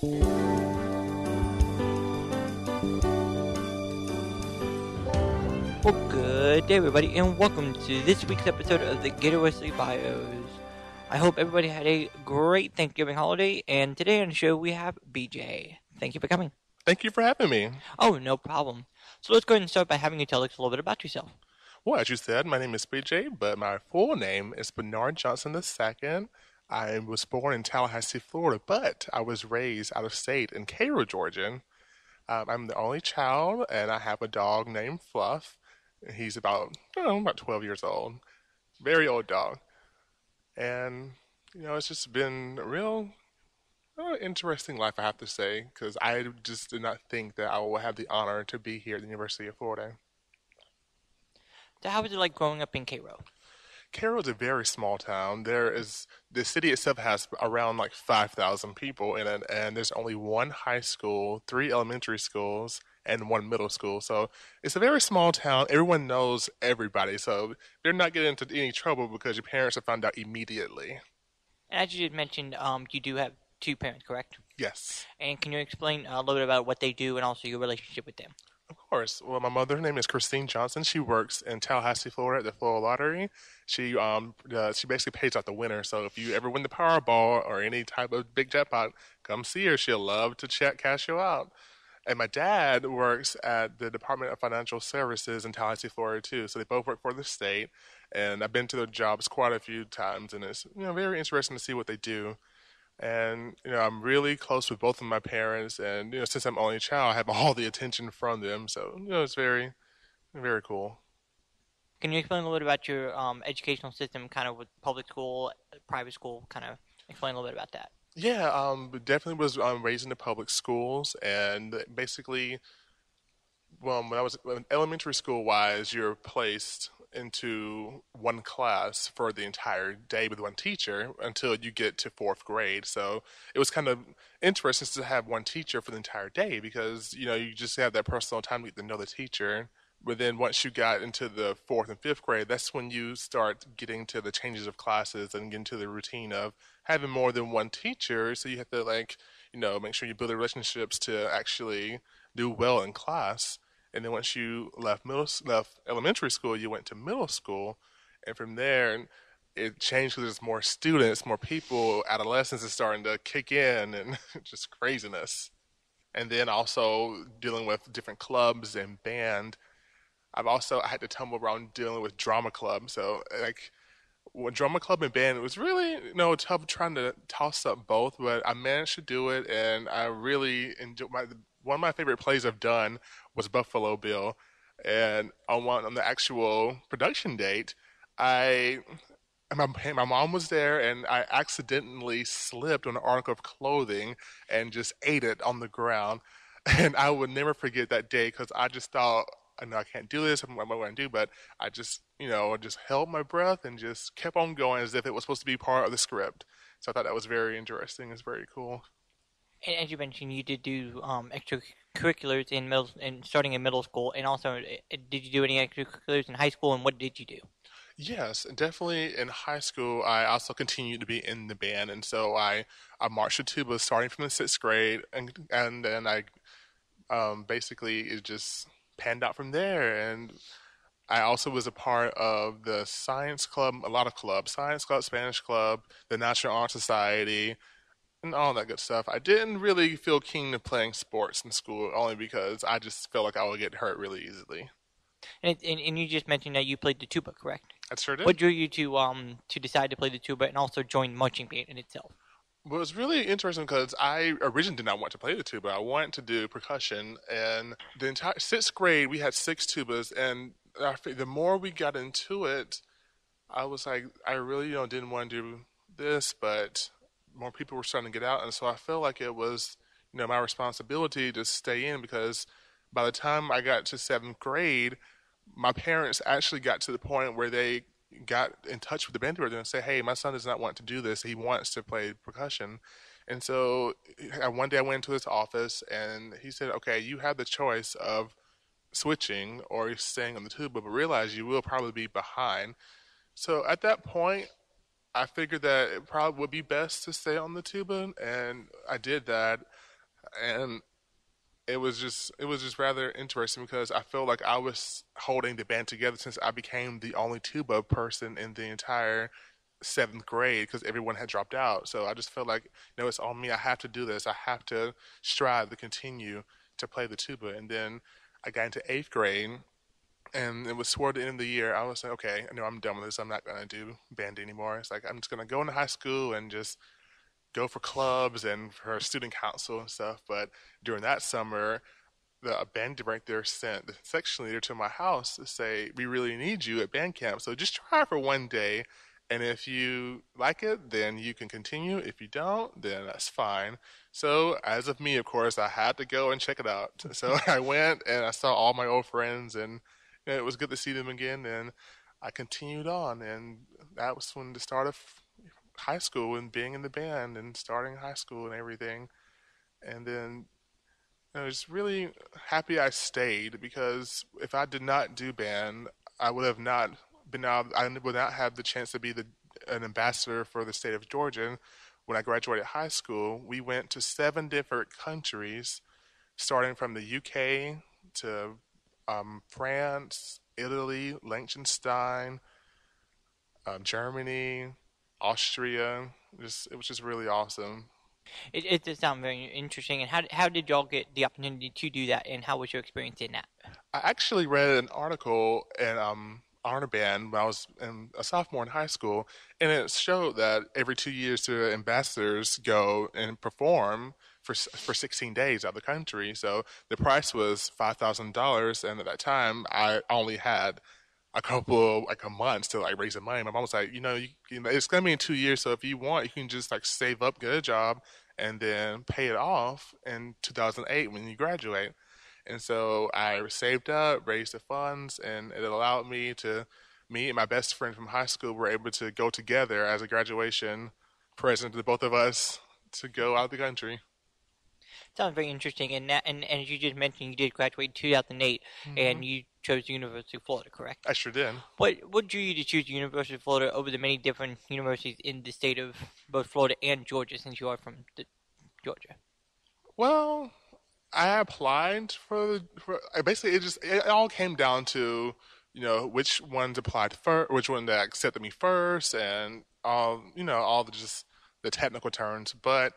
Well, good day, everybody, and welcome to this week's episode of the Gator Wesley Bios. I hope everybody had a great Thanksgiving holiday, and today on the show we have BJ. Thank you for coming. Thank you for having me. Oh, no problem. So let's go ahead and start by having you tell us a little bit about yourself. Well, as you said, my name is BJ, but my full name is Bernard Johnson II. I was born in Tallahassee, Florida, but I was raised out of state in Cairo, Georgia. I'm the only child, and I have a dog named Fluff. He's about 12 years old. Very old dog. And, it's just been a real interesting life, I have to say, because I just did not think that I would have the honor to be here at the University of Florida. So how was it like growing up in Cairo? Cairo is a very small town. The city itself has around like 5,000 people in it, and there's only one high school, 3 elementary schools, and 1 middle school. So it's a very small town. Everyone knows everybody, so they're not getting into any trouble because your parents have found out immediately. And as you just mentioned, you do have 2 parents, correct? Yes. And can you explain a little bit about what they do and also your relationship with them? Of course. Well, my mother's name is Christine Johnson. She works in Tallahassee, Florida at the Florida Lottery. She basically pays out the winner. So if you ever win the Powerball or any type of big jackpot, come see her. She'll love to cash you out. And my dad works at the Department of Financial Services in Tallahassee, Florida too. So they both work for the state. And I've been to their jobs quite a few times, and it's very interesting to see what they do. And, I'm really close with both of my parents. And, since I'm only a child, I have all the attention from them. So, it's very, very cool. Can you explain a little bit about your educational system, kind of with public school, private school, kind of explain a little bit about that? Yeah, definitely was raised in the public schools. And basically, when I was elementary school wise, you're placed into one class for the entire day with one teacher until you get to 4th grade. So it was kind of interesting to have one teacher for the entire day because, you just have that personal time to get to know the teacher. But then once you got into the 4th and 5th grade, that's when you start getting to the changes of classes and getting to the routine of having more than one teacher. So you have to make sure you build the relationships to actually do well in class. And then once you left elementary school, you went to middle school, and from there it changed because there's more students, more people. Adolescence is starting to kick in, and just craziness. And then also dealing with different clubs and band. I had to tumble around dealing with drama club. So with drama club and band, it was really tough trying to toss up both, but I managed to do it, and I really enjoyed one of my favorite plays I've done was Buffalo Bill, and on the actual production date, my mom was there, and I accidentally slipped on an article of clothing and just ate it on the ground, and I would never forget that day because I just thought, I know I can't do this. What am I going to do? But I just held my breath and just kept on going as if it was supposed to be part of the script. So I thought that was very interesting. It's very cool. And as you mentioned, you did do extracurriculars starting in middle school, and also did you do any extracurriculars in high school, and what did you do? Yes, definitely in high school, I also continued to be in the band, and so I marched the tuba starting from the 6th grade, and then I basically it just panned out from there, and I also was a part of the science club, a lot of clubs, science club, Spanish club, the National Honor Society, and all that good stuff. I didn't really feel keen to playing sports in school only because I just felt like I would get hurt really easily. And you just mentioned that you played the tuba, correct? I sure did. What drew you to decide to play the tuba and also join marching band in itself? Well, it was really interesting because I originally did not want to play the tuba. I wanted to do percussion, and the entire 6th grade we had 6 tubas, and the more we got into it, I was like, I really didn't want to do this, but more people were starting to get out, and so I felt like it was my responsibility to stay in because by the time I got to 7th grade, my parents actually got to the point where they got in touch with the band director and say, hey, my son does not want to do this. He wants to play percussion. And so one day I went into his office and he said, okay, you have the choice of switching or staying on the tuba, but realize you will probably be behind. So at that point, I figured that it probably would be best to stay on the tuba, and I did that. and it was just rather interesting because I felt like I was holding the band together since I became the only tuba person in the entire seventh grade because everyone had dropped out. So I just felt like, it's on me. I have to do this. I have to strive to continue to play the tuba. And then I got into eighth grade, and it was toward the end of the year. I was like, okay, I know I'm done with this. I'm not gonna do band anymore. It's like I'm just gonna go into high school and just go for clubs and for student council and stuff. But during that summer, the band director sent the section leader to my house to say, "We really need you at band camp. So just try for one day. And if you like it, then you can continue. If you don't, then that's fine." So, as of me, of course, I had to go and check it out. So I went and I saw all my old friends, and it was good to see them again. And I continued on, and that was when the start of high school and being in the band and starting high school and everything. And then I was really happy I stayed because if I did not do band, I would have not been out. I would not have the chance to be an ambassador for the state of Georgia. When I graduated high school, we went to 7 different countries, starting from the UK to France, Italy, Liechtenstein, Germany, Austria. It was just really awesome. It does sound very interesting. And how did y'all get the opportunity to do that, and how was your experience in that? I actually read an article in honor band when I was a sophomore in high school, and it showed that every 2 years the ambassadors go and perform for 16 days out of the country. So the price was $5,000, and at that time I only had a couple like a months to like raise the money. My mom was like, it's gonna be in 2 years, so if you want, you can just like save up, get a job, and then pay it off in 2008 when you graduate. And so I saved up, raised the funds, and it allowed me and my best friend from high school were able to go together as a graduation present to both of us to go out the country. Sounds very interesting. And as you just mentioned, you did graduate in 2008, Hmm. and you chose the University of Florida, correct? I sure did. What drew you to choose the University of Florida over the many different universities in the state of both Florida and Georgia, since you are from Georgia? Well, I applied for basically it all came down to which ones applied first, which one that accepted me first, and all the just the technical terms. But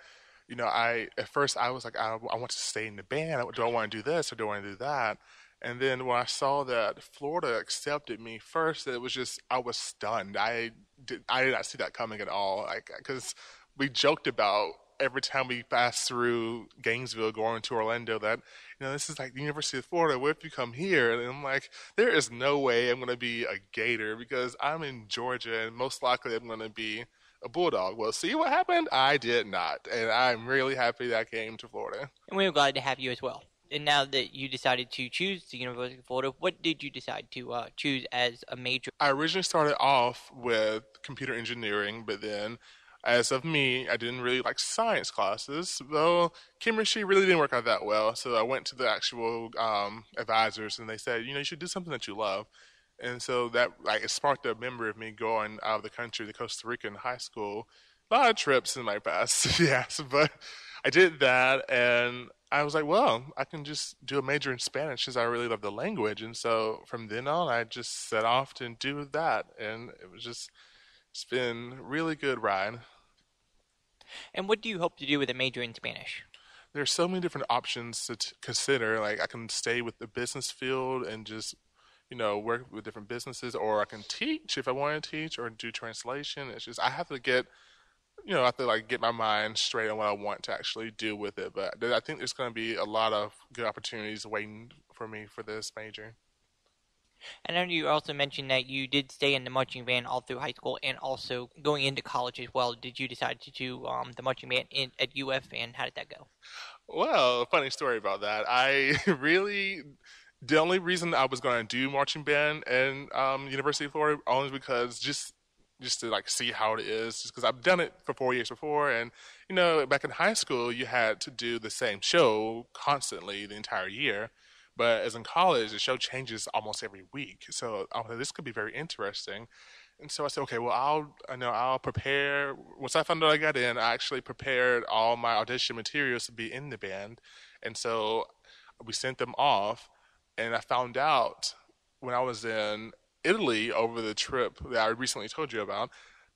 I at first I was like I want to stay in the band. Do I want to do this or do I want to do that? And then when I saw that Florida accepted me first, it was just I was stunned. I did not see that coming at all. Like because we joked about every time we pass through Gainesville going to Orlando that this is like the University of Florida. What if you come here? And I'm like, there is no way I'm going to be a Gator because I'm in Georgia and most likely I'm going to be a Bulldog. Well, see what happened? I did not, and I'm really happy that I came to Florida. And we are glad to have you as well. And now that you decided to choose the University of Florida, what did you decide to choose as a major? I originally started off with computer engineering, but then, as of me, I didn't really like science classes, though chemistry really didn't work out that well. So I went to the actual advisors, and they said, you should do something that you love. And so that like it sparked a memory of me going out of the country to Costa Rica in high school. A lot of trips in my past, yes, but I did that, and I was like, well, I can just do a major in Spanish since I really love the language. And so from then on, I just set off to do that, and it's been really good ride. And what do you hope to do with a major in Spanish? There's so many different options to consider. Like I can stay with the business field and just work with different businesses, or I can teach if I want to teach, or do translation. It's just I have to I have to like get my mind straight on what I want to actually do with it. But I think there's going to be a lot of good opportunities waiting for me for this major. And I know you also mentioned that you did stay in the marching band all through high school and also going into college as well. Did you decide to do the marching band at UF, and how did that go? Well, a funny story about that. I really the only reason I was going to do marching band in University of Florida only because just to like see how it is, just because I've done it for 4 years before, and back in high school you had to do the same show constantly the entire year, but as in college the show changes almost every week. So I was like, this could be very interesting, And so I said, okay, well, I'll prepare. Once I found out I got in, I actually prepared all my audition materials to be in the band. And so we sent them off. And I found out when I was in Italy over the trip that I recently told you about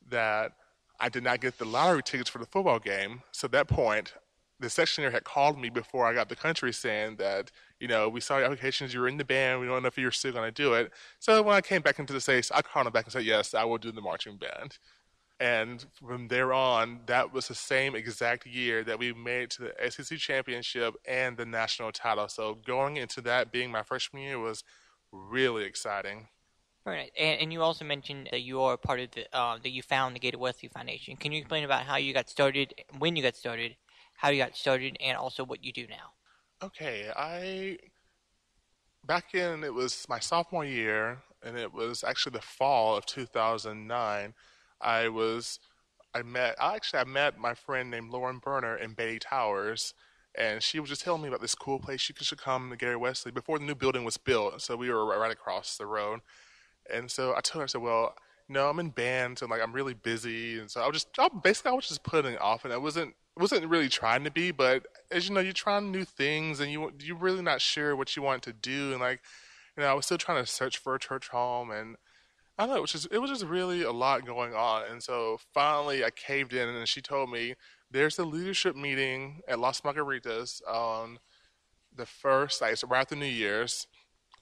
that I did not get the lottery tickets for the football game. So at that point, the sectionaire had called me before I got the country saying that, we saw your applications, you were in the band, we don't know if you're still going to do it. So when I came back into the States, I called him back and said, yes, I will do the marching band. And from there on, that was the same exact year that we made it to the SEC championship and the national title. So going into that being my freshman year was really exciting. Very nice. And you also mentioned that you are part of that you found the Gator Wesley Foundation. Can you explain about how you got started, when you got started, how you got started, and also what you do now? Okay, back in it was my sophomore year, and it was actually the fall of 2009. I was I met my friend named Lauren Berner in Bay Towers, and she was just telling me about this cool place you should come to Gary Wesley before the new building was built. So we were right across the road, and so I told her, I said, well, I'm in bands and like I'm really busy, and so I was just putting it off, and I wasn't really trying to be, but as you know, you're trying new things, and you're really not sure what you want to do, and like, I was still trying to search for a church home, and I don't know, it was just really a lot going on, and so finally I caved in, and she told me there's a leadership meeting at Las Margaritas on the first, like, it's right after New Year's,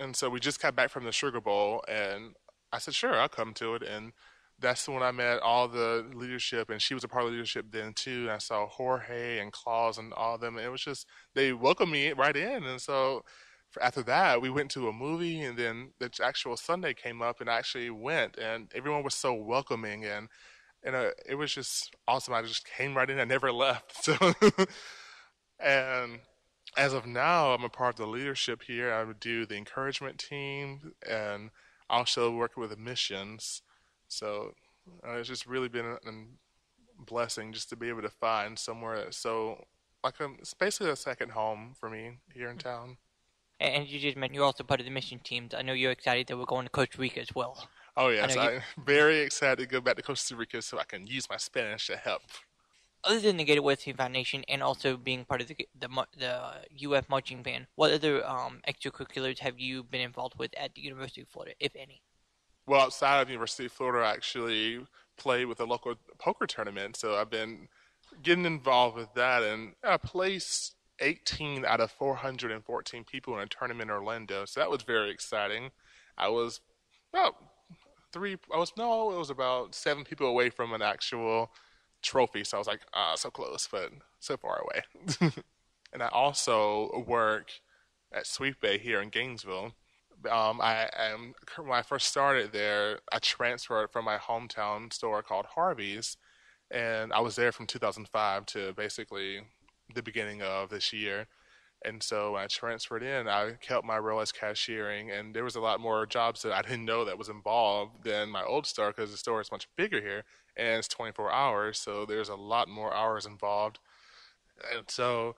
and so we just got back from the Sugar Bowl, and I said, sure, I'll come to it. And that's when I met all the leadership, and she was a part of the leadership then too. And I saw Jorge and Claus and all of them. And it was just, they welcomed me right in. And so after that, we went to a movie, and then the actual Sunday came up, and I actually went, and everyone was so welcoming. And it was just awesome. I just came right in. I never left. So, and as of now, I'm a part of the leadership here. I would do the encouragement team and also work with admissions. So it's just really been a blessing just to be able to find somewhere that's so it's basically a second home for me here in town. And you just mentioned you're also part of the mission teams. I know you're excited that we're going to Costa Rica as well. Oh I know yes, you. I'm very excited to go back to Costa Rica so I can use my Spanish to help. Other than the Gator Wesley Foundation and also being part of the UF marching band, what other extracurriculars have you been involved with at the University of Florida, if any? Well, outside of University of Florida, I actually play with a local poker tournament, so I've been getting involved with that, and I placed 18 out of 414 people in a tournament in Orlando, so that was very exciting. I was about I was no, it was about 7 people away from an actual trophy, so I was like, so close, but so far away. And I also work at Sweet Bay here in Gainesville. When I first started there, I transferred from my hometown store called Harvey's, and I was there from 2005 to basically the beginning of this year. And so when I transferred in, I kept my role as cashiering, and there was a lot more jobs that I didn't know that was involved than my old store because the store is much bigger here and it's 24 hours, so there's a lot more hours involved. And so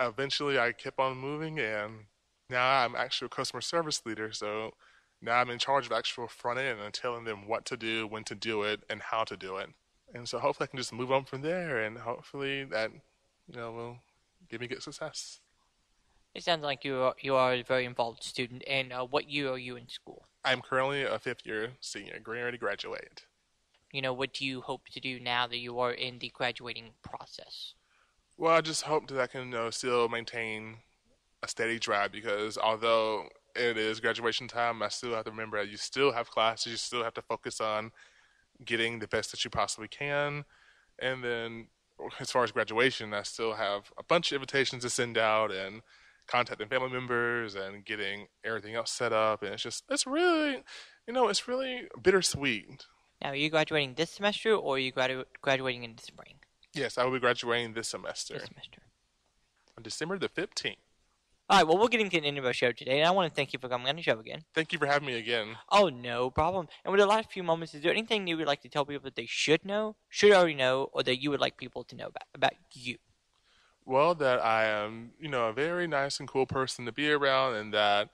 eventually I kept on moving, and now I'm actually a customer service leader. So now I'm in charge of actual front end and telling them what to do, when to do it, and how to do it. And so hopefully I can just move on from there, and hopefully that will give me good success. It sounds like you are a very involved student. And what year are you in school? I'm currently a fifth year senior, getting ready to graduate. What do you hope to do now that you are in the graduating process? Well, I just hope that I can still maintain a steady drive because although it is graduation time, I still have to remember that you still have classes, you still have to focus on getting the best that you possibly can. And then as far as graduation, I still have a bunch of invitations to send out and contacting family members and getting everything else set up. And it's really bittersweet. Now, are you graduating this semester or are you graduating in the spring? Yes, I will be graduating this semester This semester. on December the 15th. All right, well, we're getting to the end of our show today, and I want to thank you for coming on the show again. Thank you for having me again. Oh, no problem. And with the last few moments, is there anything you would like to tell people that they should know, should already know, or that you would like people to know about you? Well, that I am, a very nice and cool person to be around, and that,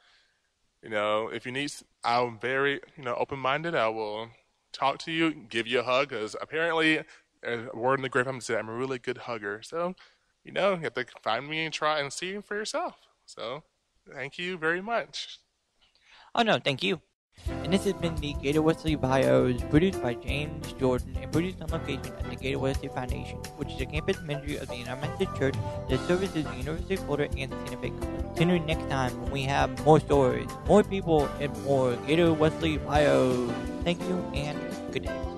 if you need, I'm very, open minded. I will talk to you, give you a hug, because apparently, word in the grapevine said I'm a really good hugger. So, you have to find me and try and see for yourself. So, thank you very much. Oh no, thank you. And this has been the Gator Wesley Bios, produced by James Jordan and produced on location at the Gator Wesley Foundation, which is a campus ministry of the United Methodist Church that services the University of Florida and the Santa Fe College. Tune in next time when we have more stories, more people, and more Gator Wesley Bios. Thank you and good day.